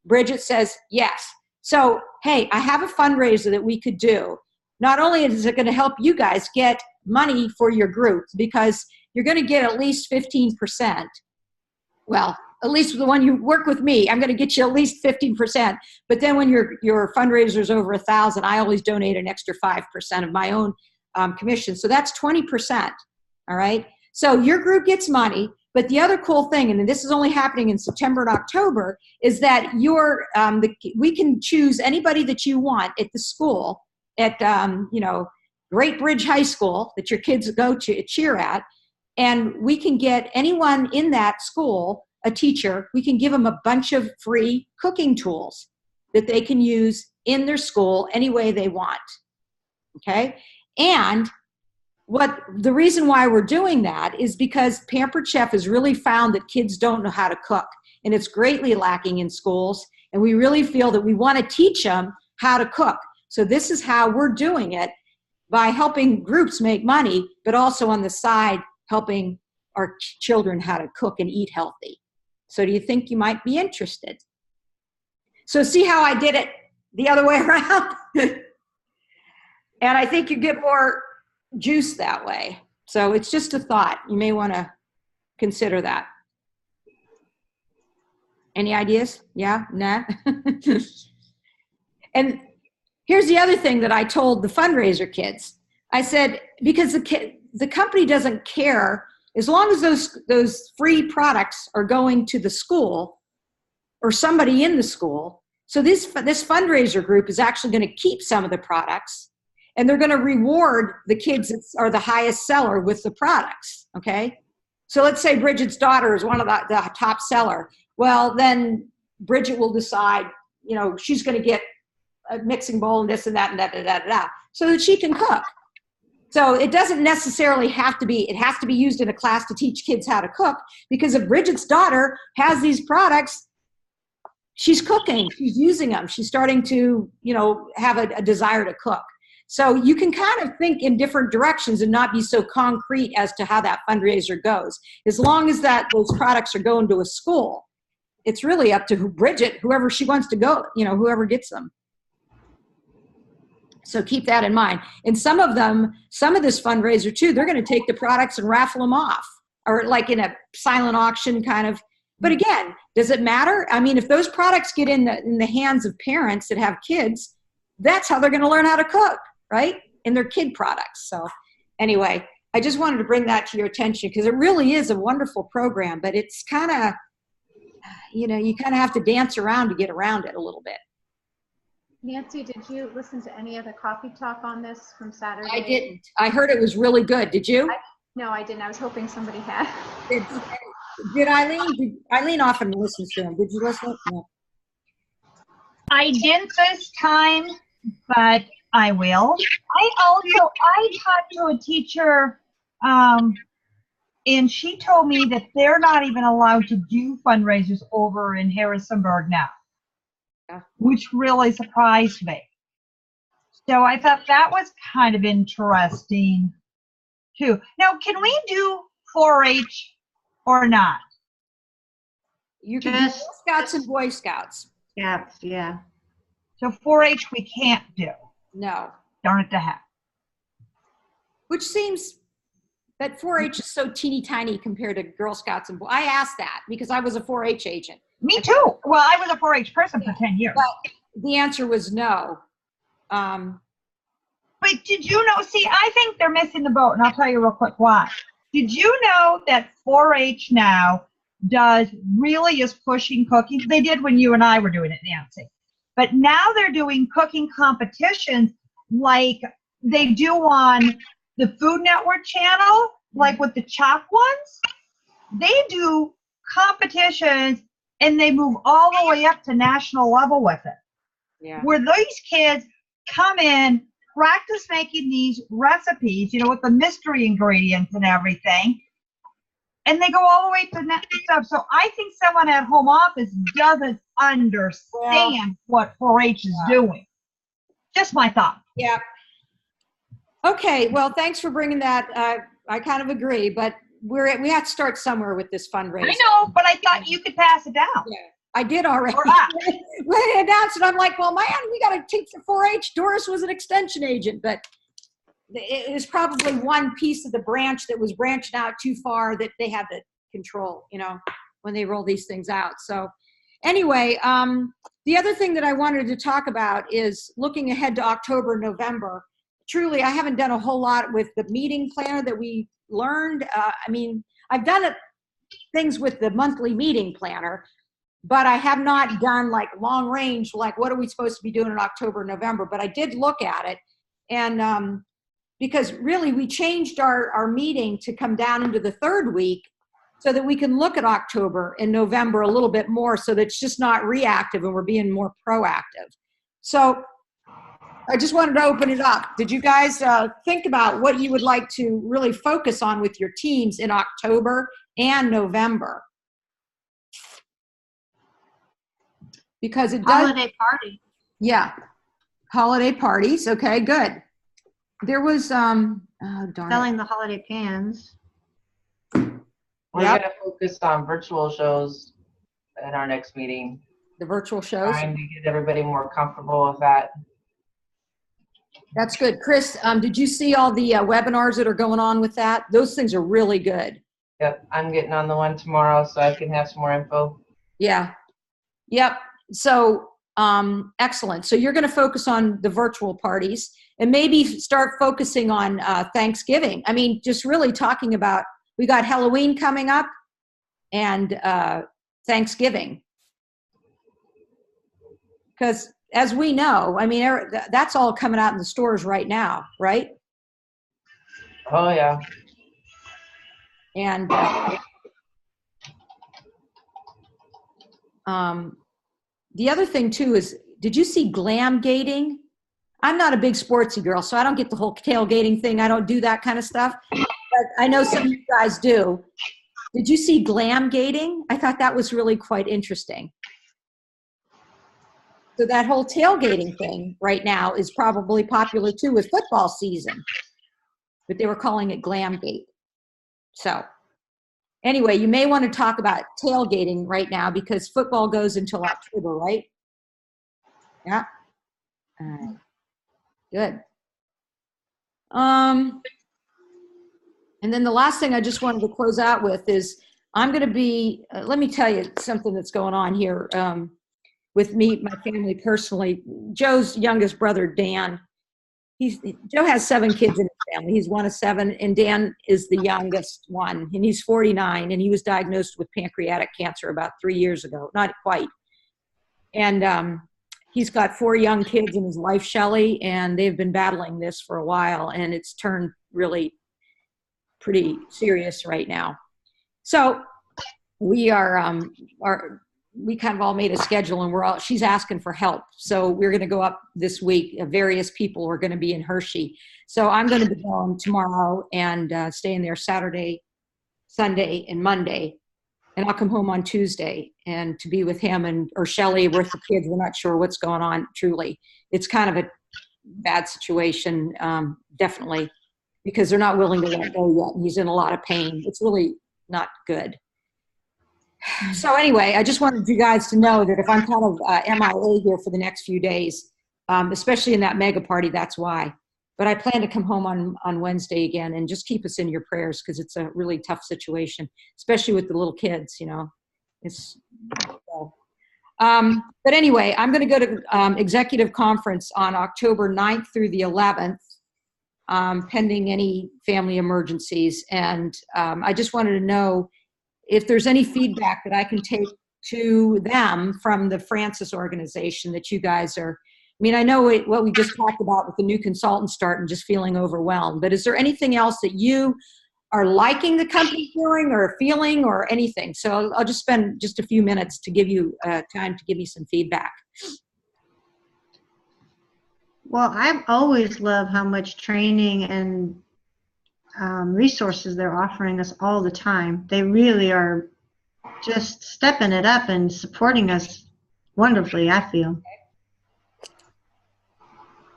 Bridget says, yes. So, hey, I have a fundraiser that we could do. Not only is it going to help you guys get money for your group, because you're going to get at least 15%. Well, at least the one you work with me, I'm going to get you at least 15%. But then when your fundraiser's over 1,000, I always donate an extra 5% of my own commission. So that's 20%. All right. So your group gets money. But the other cool thing, and this is only happening in September and October, is that we can choose anybody that you want at the school at Great Bridge High School that your kids go to cheer at, and we can get anyone in that school, a teacher, we can give them a bunch of free cooking tools that they can use in their school any way they want. Okay? And the reason why we're doing that is because Pampered Chef has really found that kids don't know how to cook, and it's greatly lacking in schools, and we really feel that we want to teach them how to cook. So this is how we're doing it, by helping groups make money, but also on the side helping our children how to cook and eat healthy. So do you think you might be interested? So see how I did it the other way around? And I think you get more juice that way. So it's just a thought. You may want to consider that. Any ideas? Yeah? Nah? And here's the other thing that I told the fundraiser kids. I said, because the company doesn't care, as long as those free products are going to the school or somebody in the school. So this fundraiser group is actually going to keep some of the products, and they're going to reward the kids that are the highest seller with the products, okay? So let's say Bridget's daughter is one of the top seller. Well, then Bridget will decide, she's going to get a mixing bowl and this and that and da, so that she can cook. So it doesn't necessarily have to be, it has to be used in a class to teach kids how to cook, because if Bridget's daughter has these products, she's cooking, she's using them, she's starting to, have a desire to cook. So you can kind of think in different directions and not be so concrete as to how that fundraiser goes. As long as those products are going to a school, it's really up to Bridget, whoever she wants to go, whoever gets them. So keep that in mind. And some of this fundraiser too, they're going to take the products and raffle them off, or like in a silent auction kind of. But again, does it matter? I mean, if those products get in the hands of parents that have kids, that's how they're going to learn how to cook, right? In their kid products. So anyway, I just wanted to bring that to your attention because it really is a wonderful program, but it's kind of, you kind of have to dance around to get around it a little bit. Nancy, did you listen to any of the coffee talk on this from Saturday? I didn't. I heard it was really good. Did you? No, I didn't. I was hoping somebody had. Did Eileen? Eileen often listens to him. Did you listen? No. I didn't this time, but I will. I talked to a teacher, and she told me that they're not even allowed to do fundraisers over in Harrisonburg now, which really surprised me. So I thought that was kind of interesting too. Now, can we do 4-H or not? You can do Girl Scouts and Boy Scouts. Yeah. So 4-H we can't do. No. Darn it to heck. Which seems that 4-H is so teeny tiny compared to Girl Scouts and Boy. I asked that because I was a 4-H agent. Me too. Well, I was a 4-H person for 10 years. But the answer was no. But did you know, see, I think they're missing the boat, and I'll tell you real quick why. Did you know that 4-H now is pushing cooking? They did when you and I were doing it, Nancy. But now they're doing cooking competitions like they do on the Food Network channel, like with the Chop ones. They do competitions, and they move all the way up to national level with it. Yeah. Where these kids come in, practice making these recipes, with the mystery ingredients and everything, and they go all the way to next stuff. So I think someone at home office doesn't understand what 4-H is doing. Just my thought. Yeah. Okay. Well, thanks for bringing that. I kind of agree, but we have to start somewhere with this fundraiser. I know, but I thought you could pass it down. Yeah. I did already. Or up. When I announced it, I'm like, well, man, we got to teach the 4-H. Doris was an extension agent, but it was probably one piece of the branch that was branching out too far that they had to control, when they roll these things out. So anyway, the other thing that I wanted to talk about is looking ahead to October, November. Truly, I haven't done a whole lot with the meeting planner that we learned. I've done things with the monthly meeting planner, but I have not done like long range, like what are we supposed to be doing in October, November, but I did look at it. And because really we changed our meeting to come down into the third week so that we can look at October and November a little bit more so that it's just not reactive and we're being more proactive. So I just wanted to open it up. Did you guys think about what you would like to really focus on with your teams in October and November? Because it does. Holiday party. Yeah. Holiday parties. Okay, good. There was, oh, darn Selling it. the holiday pans. We're going to focus on virtual shows at our next meeting. The virtual shows. Trying to get everybody more comfortable with that. That's good. Chris, did you see all the webinars that are going on with that? Those things are really good. Yep, I'm getting on the one tomorrow so I can have some more info. Yeah. Yep. So, excellent. So you're going to focus on the virtual parties and maybe start focusing on Thanksgiving. I mean, just really talking about, we got Halloween coming up and Thanksgiving. Because as we know, I mean, that's all coming out in the stores right now, right? Oh, yeah. And the other thing too is, did you see glam gating? I'm not a big sportsy girl, so I don't get the whole tailgating thing. I don't do that kind of stuff. But I know some of you guys do. Did you see glam gating? I thought that was really quite interesting. So that whole tailgating thing right now is probably popular too with football season. But they were calling it glam gate. So anyway, you may want to talk about tailgating right now because football goes until October, right? Yeah. Good. And then the last thing I just wanted to close out with is I'm going to be, let me tell you something that's going on here with me, my family personally. Joe's youngest brother, Dan, Joe has 7 kids in his family. He's one of 7, and Dan is the youngest one, and he's 49, and he was diagnosed with pancreatic cancer about 3 years ago, not quite. And he's got 4 young kids in his wife, Shelley, and they've been battling this for a while, and it's turned really pretty serious right now. So we we kind of all made a schedule, and she's asking for help. So we're going to go up this week. Various people are going to be in Hershey. So I'm going to be going tomorrow and staying there Saturday, Sunday, and Monday. And I'll come home on Tuesday and to be with him or Shelley with the kids. We're not sure what's going on, truly. It's kind of a bad situation, definitely, because they're not willing to let go yet. And he's in a lot of pain. It's really not good. So anyway, I just wanted you guys to know that if I'm kind of MIA here for the next few days, especially in that mega party, that's why. But I plan to come home on Wednesday again, and just keep us in your prayers, because it's a really tough situation, especially with the little kids, you know. But anyway, I'm going to go to executive conference on October 9th through the 11th, pending any family emergencies. And I just wanted to know if there's any feedback that I can take to them from the Francis organization that you guys are. I mean, I know what we just talked about with the new consultant start and just feeling overwhelmed, but is there anything else that you are liking the company doing or feeling or anything? So I'll just spend just a few minutes to give you time to give me some feedback. Well, I've always loved how much training and resources they're offering us all the time. They really are just stepping it up and supporting us wonderfully, I feel.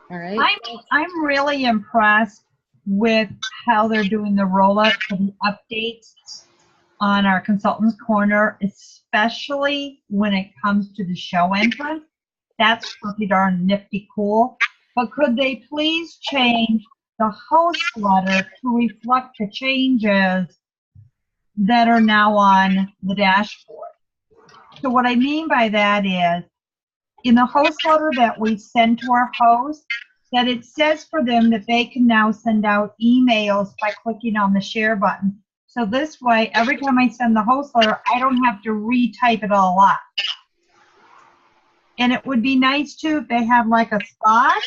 All right. I'm really impressed with how they're doing the roll-up for the updates on our Consultants Corner, especially when it comes to the show entrance. That's pretty darn nifty cool. But could they please change the host letter to reflect the changes that are now on the dashboard? So what I mean by that is, in the host letter that we send to our hosts, that it says for them that they can now send out emails by clicking on the share button. So this way, every time I send the host letter, I don't have to retype it all up. And it would be nice too if they had like a spot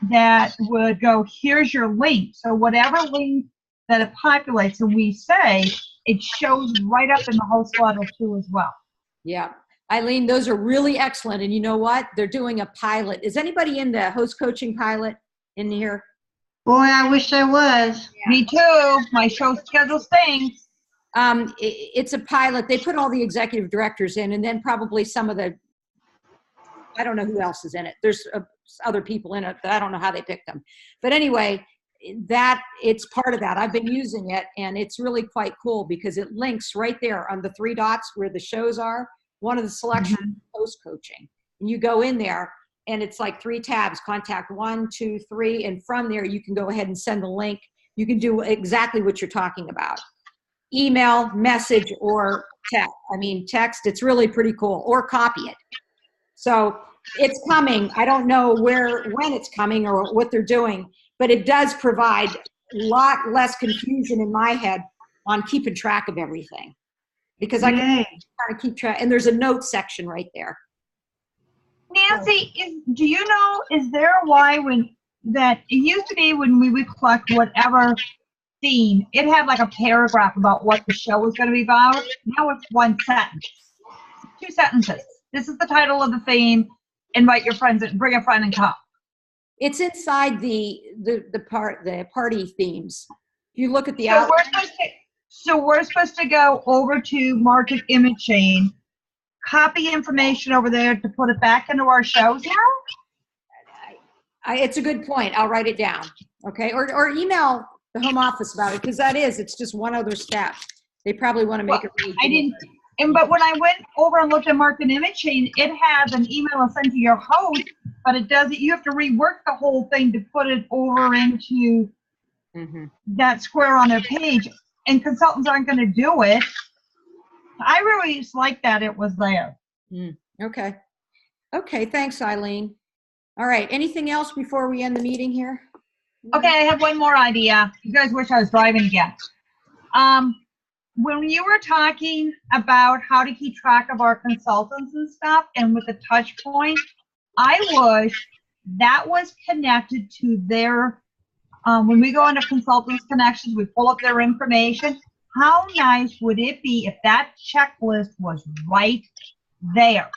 that would go, here's your link. So whatever link that it populates and we say, it shows right up in the host letter too as well. Yeah. Eileen, those are really excellent. And you know what? They're doing a pilot. Is anybody in the host coaching pilot in here? Boy, I wish I was. Yeah. Me too. My show schedule stinks. It's a pilot. They put all the executive directors in, and then probably some of the, I don't know who else is in it. There's other people in it, but I don't know how they picked them. But anyway, it's part of that. I've been using it, and it's really quite cool because it links right there on the 3 dots where the shows are. One of the selections host coaching, and you go in there and it's like 3 tabs, contact 1, 2, 3. And from there, you can go ahead and send the link. You can do exactly what you're talking about. Email, message, or text. I mean, text, it's really pretty cool, or copy it. So it's coming. I don't know when it's coming or what they're doing, but it does provide a lot less confusion in my head on keeping track of everything. Because I can kind of keep track, and there's a notes section right there. Nancy, do you know, is there a why it used to be when we would collect whatever theme, it had like a paragraph about what the show was going to be about. Now it's 1 sentence, 2 sentences. This is the title of the theme. Invite your friends and bring a friend and come. It's inside the party themes. If you look at the outline. So we're supposed to go over to market imaging, copy information over there to put it back into our shows now? It's a good point. I'll write it down. Okay. Or email the home office about it, because it's just one other step. They probably want to make it really but when I went over and looked at market imaging, it has an email sent to your host, but it doesn't, you have to rework the whole thing to put it over into that square on their page, and consultants aren't going to do it. I really just like that it was there. Okay. Okay, thanks, Eileen. All right, anything else before we end the meeting here? Okay, I have one more idea. You guys wish I was driving again. When you were talking about how to keep track of our consultants and stuff, and with the touch point, I wish that was connected to their, when we go into consultants connections, we pull up their information. How nice would it be if that checklist was right there?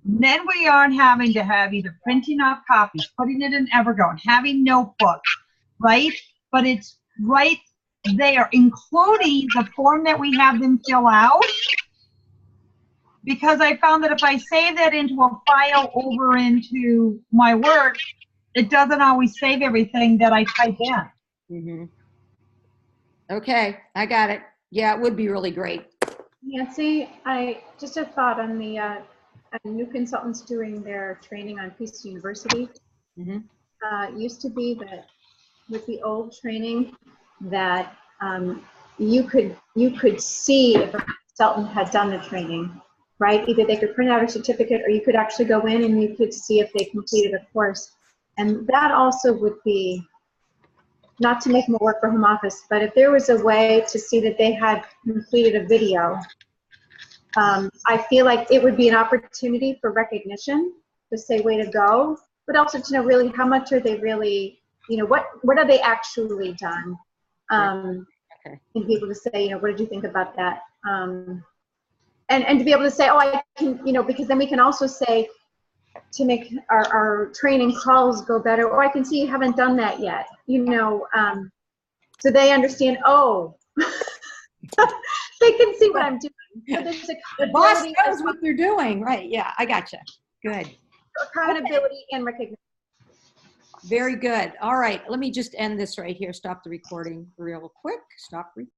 Then we aren't having to have either printing off copies, putting it in Evernote, having notebooks, right? But it's right there, including the form that we have them fill out. Because I found that if I save that into a file over into my Word, it doesn't always save everything that I type in. Okay, I got it. Yeah, it would be really great. Nancy, I just a thought on the new consultants doing their training on Peace University. Used to be that with the old training that you could see if a consultant had done the training, right? Either they could print out a certificate, or you could actually go in and you could see if they completed a course. And that also would be, not to make more work for home office, but if there was a way to see that they had completed a video, I feel like it would be an opportunity for recognition to say, way to go, but also to know really how much are they really, what are they actually done? And be able to say, what did you think about that? And to be able to say, oh, I can, because then we can also say, to make our training calls go better, or I can see you haven't done that yet, so they understand, oh, they can see what I'm doing. So there's The boss knows what they're doing, right? Yeah, I gotcha. Good. Accountability and recognition. Very good. All right, let me just end this right here. Stop the recording real quick. Stop recording.